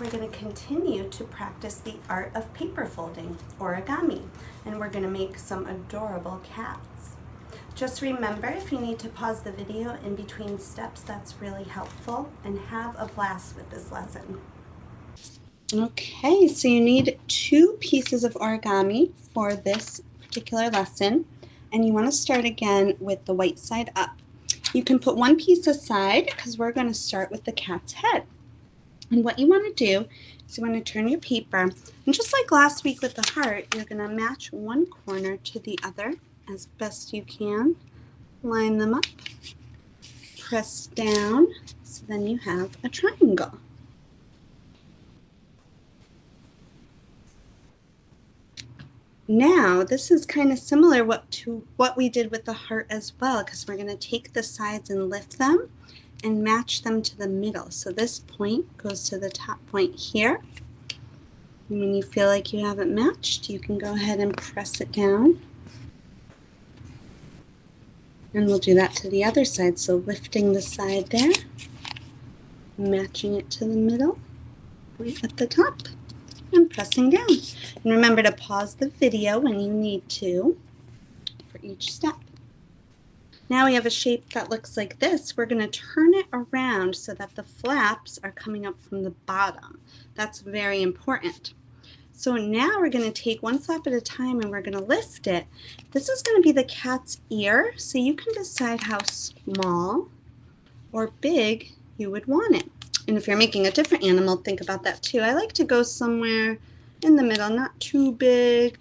we're going to continue to practice the art of paper folding, origami, and we're going to make some adorable cats. Just remember, if you need to pause the video in between steps, that's really helpful, and have a blast with this lesson. Okay, so you need 2 pieces of origami for this particular lesson, and you want to start again with the white side up. You can put 1 piece aside because we're going to start with the cat's head. And what you want to do is you want to turn your paper, and just like last week with the heart, you're going to match one corner to the other as best you can. Line them up, press down, so then you have a triangle. Now, this is kind of similar to what we did with the heart as well, because we're going to take the sides and lift them and match them to the middle. So this point goes to the top point here. And when you feel like you haven't matched, you can go ahead and press it down. And we'll do that to the other side. So lifting the side there, matching it to the middle, right at the top, and pressing down. And remember to pause the video when you need to for each step. Now we have a shape that looks like this. We're going to turn it around so that the flaps are coming up from the bottom. That's very important. So now we're going to take 1 flap at a time and we're going to lift it. This is going to be the cat's ear, so you can decide how small or big you would want it. And if you're making a different animal, think about that too. I like to go somewhere in the middle, not too big,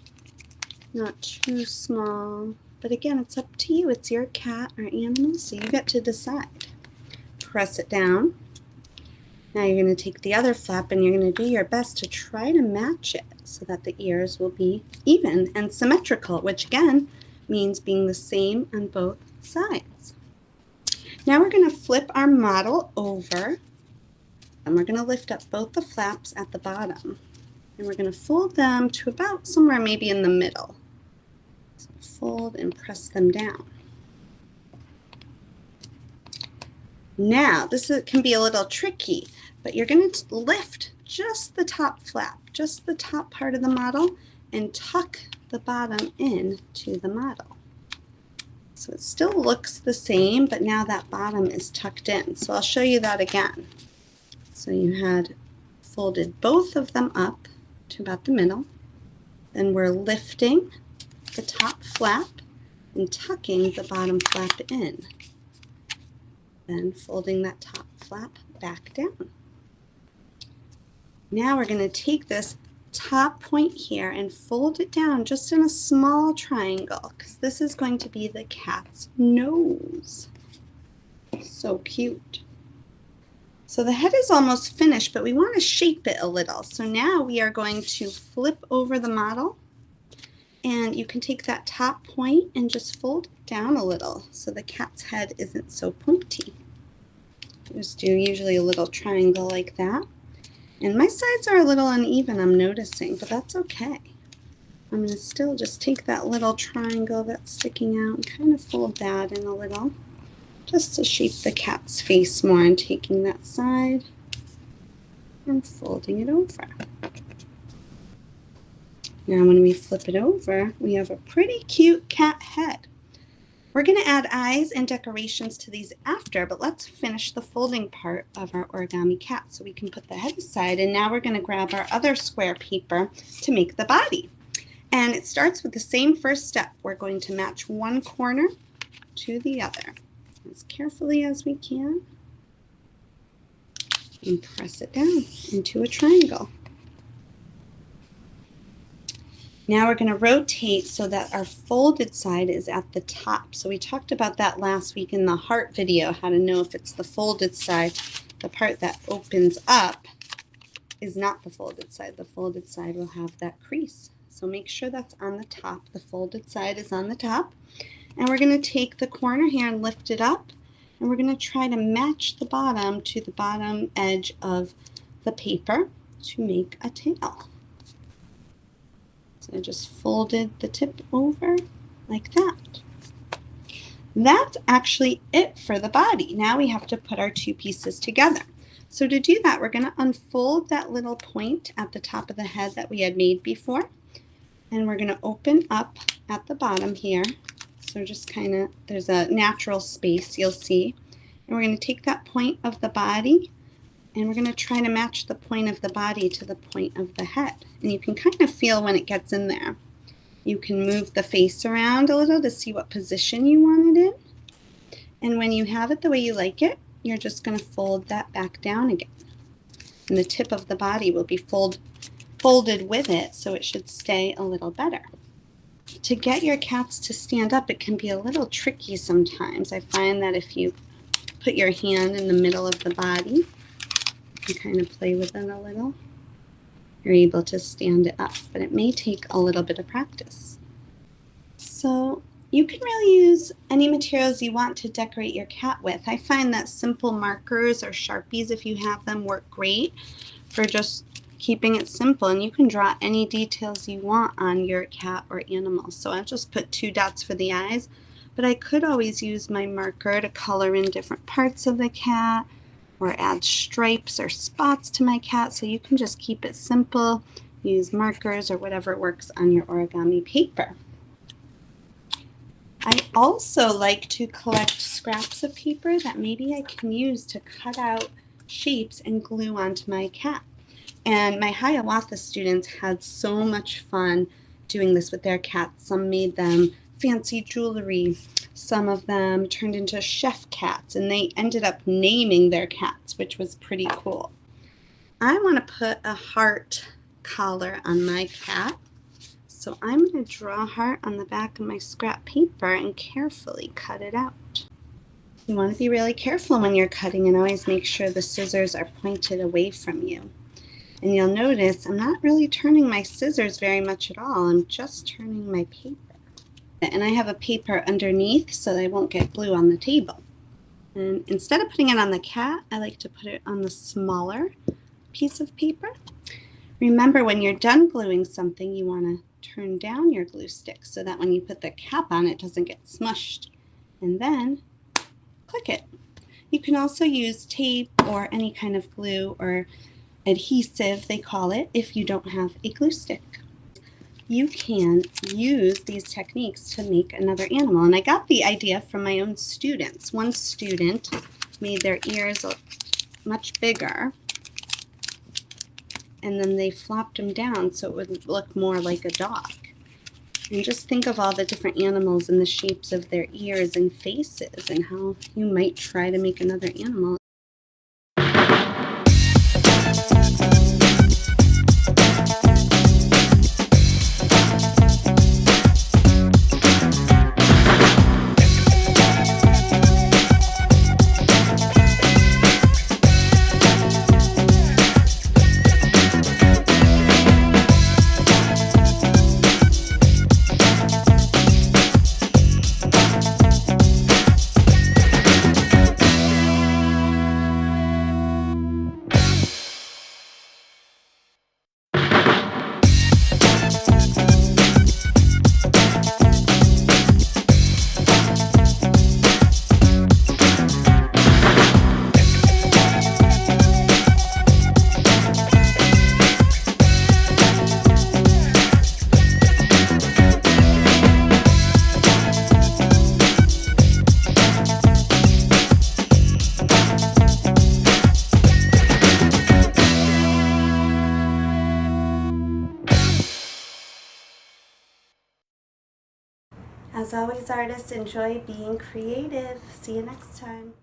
not too small. But again, it's up to you. It's your cat or animal, so you get to decide. Press it down. Now you're going to take the other flap and you're going to do your best to try to match it so that the ears will be even and symmetrical, which again means being the same on both sides. Now we're going to flip our model over and we're going to lift up both the flaps at the bottom. And we're going to fold them to about somewhere maybe in the middle. So fold and press them down. Now, this can be a little tricky, but you're going to lift just the top flap, just the top part of the model, and tuck the bottom in to the model. So it still looks the same, but now that bottom is tucked in. So I'll show you that again. So you had folded both of them up to about the middle. Then we're lifting the top flap and tucking the bottom flap in. Then folding that top flap back down. Now we're going to take this top point here and fold it down just in a small triangle, because this is going to be the cat's nose. So cute. So the head is almost finished, but we want to shape it a little. So now we are going to flip over the model, and you can take that top point and just fold it down a little so the cat's head isn't so pointy. Just do usually a little triangle like that. And my sides are a little uneven, I'm noticing, but that's okay. I'm going to still just take that little triangle that's sticking out and kind of fold that in a little, just to shape the cat's face more, and taking that side and folding it over. Now when we flip it over, we have a pretty cute cat head. We're going to add eyes and decorations to these after, but let's finish the folding part of our origami cat. So we can put the head aside, and now we're going to grab our other square paper to make the body. And it starts with the same first step. We're going to match one corner to the other as carefully as we can and press it down into a triangle. Now we're going to rotate so that our folded side is at the top. So we talked about that last week in the heart video, how to know if it's the folded side. The part that opens up is not the folded side. The folded side will have that crease. So make sure that's on the top. The folded side is on the top. And we're going to take the corner here and lift it up. And we're going to try to match the bottom to the bottom edge of the paper to make a tail. So I just folded the tip over like that. That's actually it for the body. Now we have to put our 2 pieces together. So to do that, we're going to unfold that little point at the top of the head that we had made before. And we're going to open up at the bottom here. So just kind of, there's a natural space you'll see. And we're going to take that point of the body and we're going to try to match the point of the body to the point of the head. And you can kind of feel when it gets in there. You can move the face around a little to see what position you want it in. And when you have it the way you like it, you're just going to fold that back down again. And the tip of the body will be folded with it, so it should stay a little better. To get your cats to stand up, it can be a little tricky sometimes. I find that if you put your hand in the middle of the body and kind of play with it a little, you're able to stand it up, but it may take a little bit of practice. So you can really use any materials you want to decorate your cat with. I find that simple markers or Sharpies, if you have them, work great for just keeping it simple, and you can draw any details you want on your cat or animal. So I'll just put 2 dots for the eyes, but I could always use my marker to color in different parts of the cat or add stripes or spots to my cat, so you can just keep it simple, use markers or whatever works on your origami paper. I also like to collect scraps of paper that maybe I can use to cut out shapes and glue onto my cat. And my Hiawatha students had so much fun doing this with their cats. Some made them fancy jewelry. Some of them turned into chef cats, and they ended up naming their cats, which was pretty cool. I want to put a heart collar on my cat. So I'm going to draw a heart on the back of my scrap paper and carefully cut it out. You want to be really careful when you're cutting and always make sure the scissors are pointed away from you. And you'll notice I'm not really turning my scissors very much at all. I'm just turning my paper. And I have a paper underneath so that I won't get glue on the table. And instead of putting it on the cat, I like to put it on the smaller piece of paper. Remember, when you're done gluing something, you want to turn down your glue stick so that when you put the cap on, it doesn't get smushed. And then click it. You can also use tape or any kind of glue or adhesive, they call it, if you don't have a glue stick. You can use these techniques to make another animal. And I got the idea from my own students. One student made their ears much bigger, and then they flopped them down so it would look more like a dog. And just think of all the different animals and the shapes of their ears and faces and how you might try to make another animal. As always, artists, enjoy being creative. See you next time.